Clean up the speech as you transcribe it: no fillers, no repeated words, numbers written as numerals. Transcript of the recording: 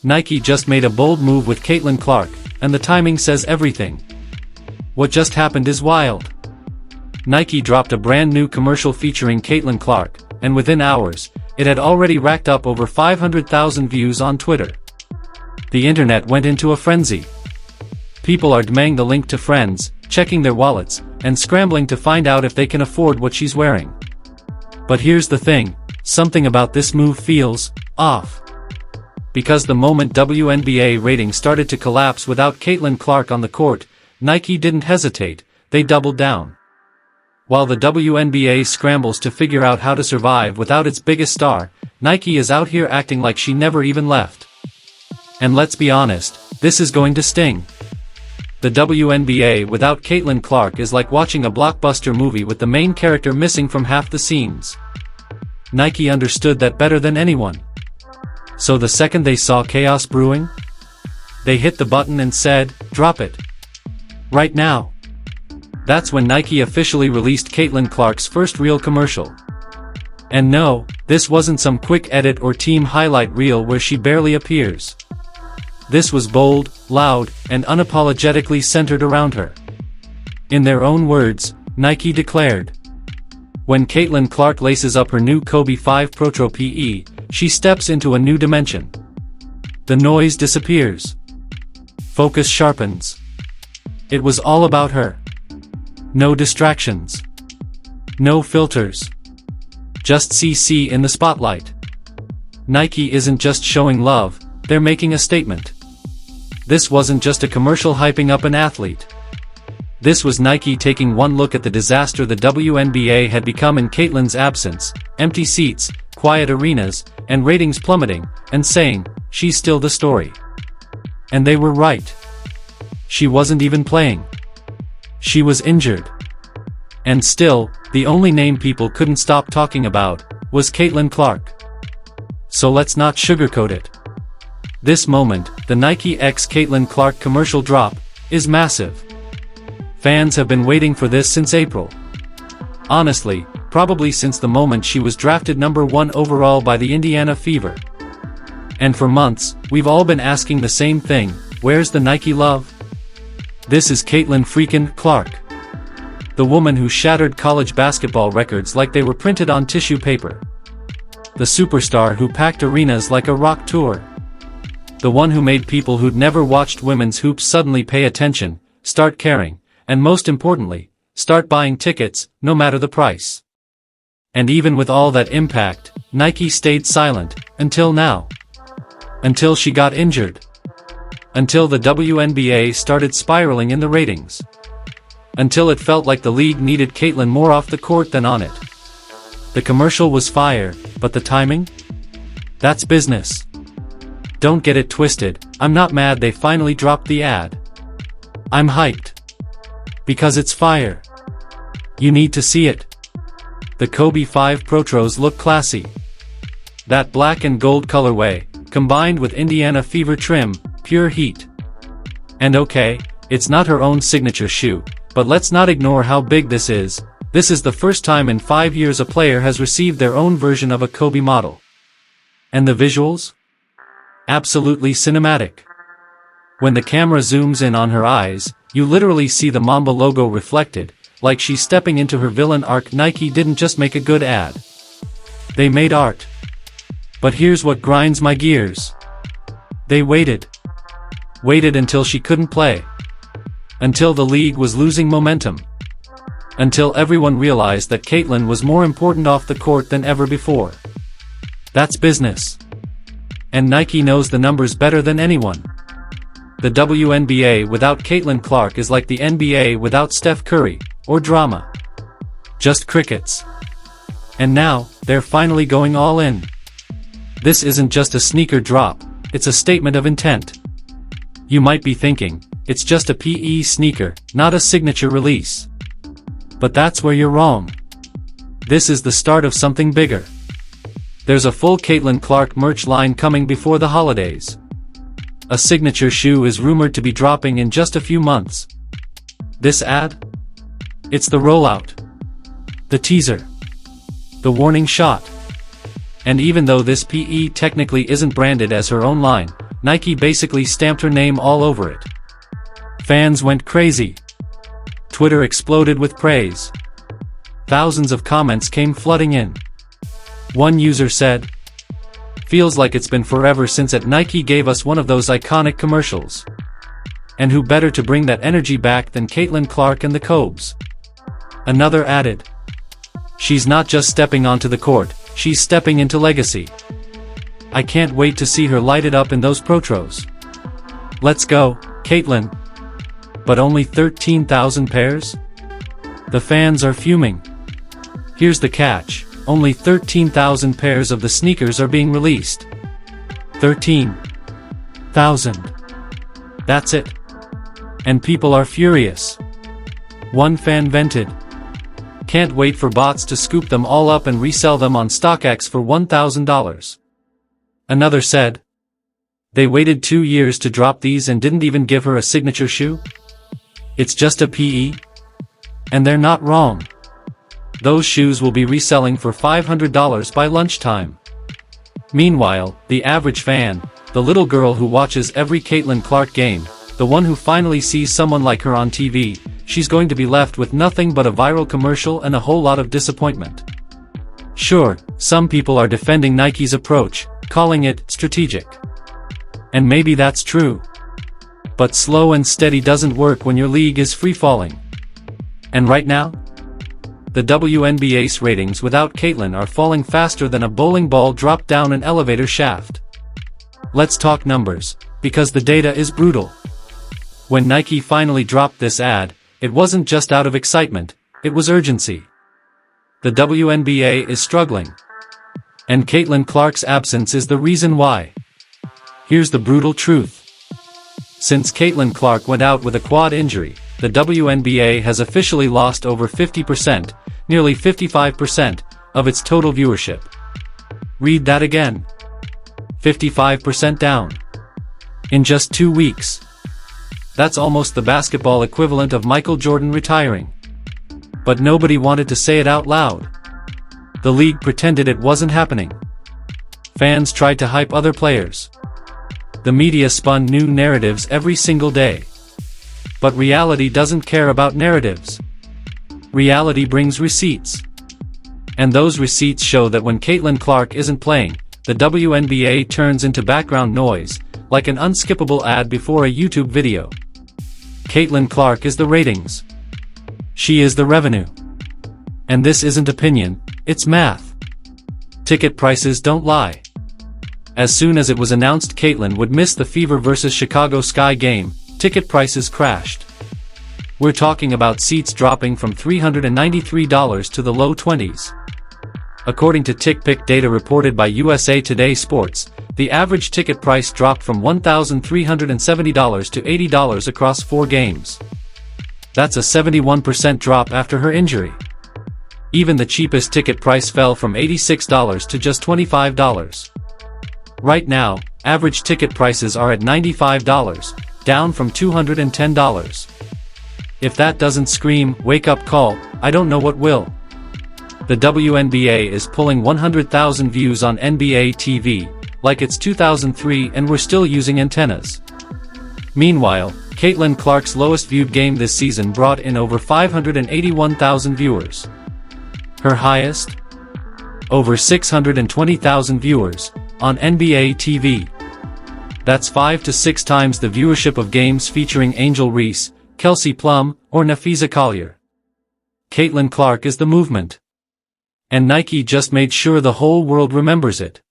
Nike just made a bold move with Caitlin Clark, and the timing says everything. What just happened is wild. Nike dropped a brand new commercial featuring Caitlin Clark, and within hours, it had already racked up over 500,000 views on Twitter. The internet went into a frenzy. People are demanding the link to friends, checking their wallets, and scrambling to find out if they can afford what she's wearing. But here's the thing, something about this move feels off. Because the moment WNBA ratings started to collapse without Caitlin Clark on the court, Nike didn't hesitate, they doubled down. While the WNBA scrambles to figure out how to survive without its biggest star, Nike is out here acting like she never even left. And let's be honest, this is going to sting. The WNBA without Caitlin Clark is like watching a blockbuster movie with the main character missing from half the scenes. Nike understood that better than anyone. So the second they saw chaos brewing, they hit the button and said, "Drop it. Right now." That's when Nike officially released Caitlin Clark's first real commercial. And no, this wasn't some quick edit or team highlight reel where she barely appears. This was bold, loud, and unapologetically centered around her. In their own words, Nike declared, "When Caitlin Clark laces up her new Kobe 5 Pro PE, she steps into a new dimension. The noise disappears. Focus sharpens. It was all about her. No distractions. No filters. Just CC in the spotlight." Nike isn't just showing love, they're making a statement. This wasn't just a commercial hyping up an athlete. This was Nike taking one look at the disaster the WNBA had become in Caitlin's absence, empty seats, quiet arenas, and ratings plummeting, and saying, she's still the story. And they were right. She wasn't even playing. She was injured. And still, the only name people couldn't stop talking about was Caitlin Clark. So let's not sugarcoat it. This moment, the Nike x Caitlin Clark commercial drop, is massive. Fans have been waiting for this since April. Honestly, probably since the moment she was drafted number 1 overall by the Indiana Fever. And for months, we've all been asking the same thing, where's the Nike love? This is Caitlin freakin' Clark. The woman who shattered college basketball records like they were printed on tissue paper. The superstar who packed arenas like a rock tour. The one who made people who'd never watched women's hoops suddenly pay attention, start caring, and most importantly, start buying tickets, no matter the price. And even with all that impact, Nike stayed silent, until now. Until she got injured. Until the WNBA started spiraling in the ratings. Until it felt like the league needed Caitlin more off the court than on it. The commercial was fire, but the timing? That's business. Don't get it twisted, I'm not mad they finally dropped the ad. I'm hyped. Because it's fire. You need to see it. The Kobe 5 Protros look classy. That black and gold colorway, combined with Indiana Fever trim, pure heat. And okay, it's not her own signature shoe, but let's not ignore how big this is. This is the first time in 5 years a player has received their own version of a Kobe model. And the visuals? Absolutely cinematic. When the camera zooms in on her eyes, you literally see the Mamba logo reflected, like she's stepping into her villain arc. Nike didn't just make a good ad. They made art. But here's what grinds my gears. They waited. Waited until she couldn't play. Until the league was losing momentum. Until everyone realized that Caitlin was more important off the court than ever before. That's business. And Nike knows the numbers better than anyone. The WNBA without Caitlin Clark is like the NBA without Steph Curry, or drama. Just crickets. And now, they're finally going all in. This isn't just a sneaker drop, it's a statement of intent. You might be thinking, it's just a PE sneaker, not a signature release. But that's where you're wrong. This is the start of something bigger. There's a full Caitlin Clark merch line coming before the holidays. A signature shoe is rumored to be dropping in just a few months. This ad? It's the rollout. The teaser. The warning shot. And even though this PE technically isn't branded as her own line, Nike basically stamped her name all over it. Fans went crazy. Twitter exploded with praise. Thousands of comments came flooding in. One user said, "Feels like it's been forever since at Nike gave us one of those iconic commercials. And who better to bring that energy back than Caitlin Clark and the Cobes?" Another added, "She's not just stepping onto the court, she's stepping into legacy. I can't wait to see her light it up in those protros. Let's go, Caitlin." But only 13,000 pairs? The fans are fuming. Here's the catch, only 13,000 pairs of the sneakers are being released. 13,000. That's it. And people are furious. One fan vented, "Can't wait for bots to scoop them all up and resell them on StockX for $1,000. Another said, "They waited 2 years to drop these and didn't even give her a signature shoe? It's just a PE? And they're not wrong. Those shoes will be reselling for $500 by lunchtime." Meanwhile, the average fan, the little girl who watches every Caitlin Clark game, the one who finally sees someone like her on TV, she's going to be left with nothing but a viral commercial and a whole lot of disappointment. Sure, some people are defending Nike's approach, calling it strategic. And maybe that's true. But slow and steady doesn't work when your league is free-falling. And right now, the WNBA's ratings without Caitlin are falling faster than a bowling ball dropped down an elevator shaft. Let's talk numbers, because the data is brutal. When Nike finally dropped this ad, it wasn't just out of excitement, it was urgency. The WNBA is struggling. And Caitlin Clark's absence is the reason why. Here's the brutal truth. Since Caitlin Clark went out with a quad injury, the WNBA has officially lost over 50%, nearly 55%, of its total viewership. Read that again. 55% down. In just 2 weeks. That's almost the basketball equivalent of Michael Jordan retiring. But nobody wanted to say it out loud. The league pretended it wasn't happening. Fans tried to hype other players. The media spun new narratives every single day. But reality doesn't care about narratives. Reality brings receipts. And those receipts show that when Caitlin Clark isn't playing, the WNBA turns into background noise, like an unskippable ad before a YouTube video. Caitlin Clark is the ratings. She is the revenue. And this isn't opinion, it's math. Ticket prices don't lie. As soon as it was announced Caitlin would miss the Fever vs Chicago Sky game, ticket prices crashed. We're talking about seats dropping from $393 to the low 20s. According to TickPick data reported by USA Today Sports, the average ticket price dropped from $1,370 to $80 across 4 games. That's a 71% drop after her injury. Even the cheapest ticket price fell from $86 to just $25. Right now, average ticket prices are at $95, down from $210. If that doesn't scream, wake-up call, I don't know what will. The WNBA is pulling 100,000 views on NBA TV, like it's 2003 and we're still using antennas. Meanwhile, Caitlin Clark's lowest viewed game this season brought in over 581,000 viewers. Her highest? Over 620,000 viewers, on NBA TV. That's 5 to 6 times the viewership of games featuring Angel Reese, Kelsey Plum, or Nafisa Collier. Caitlin Clark is the movement. And Nike just made sure the whole world remembers it.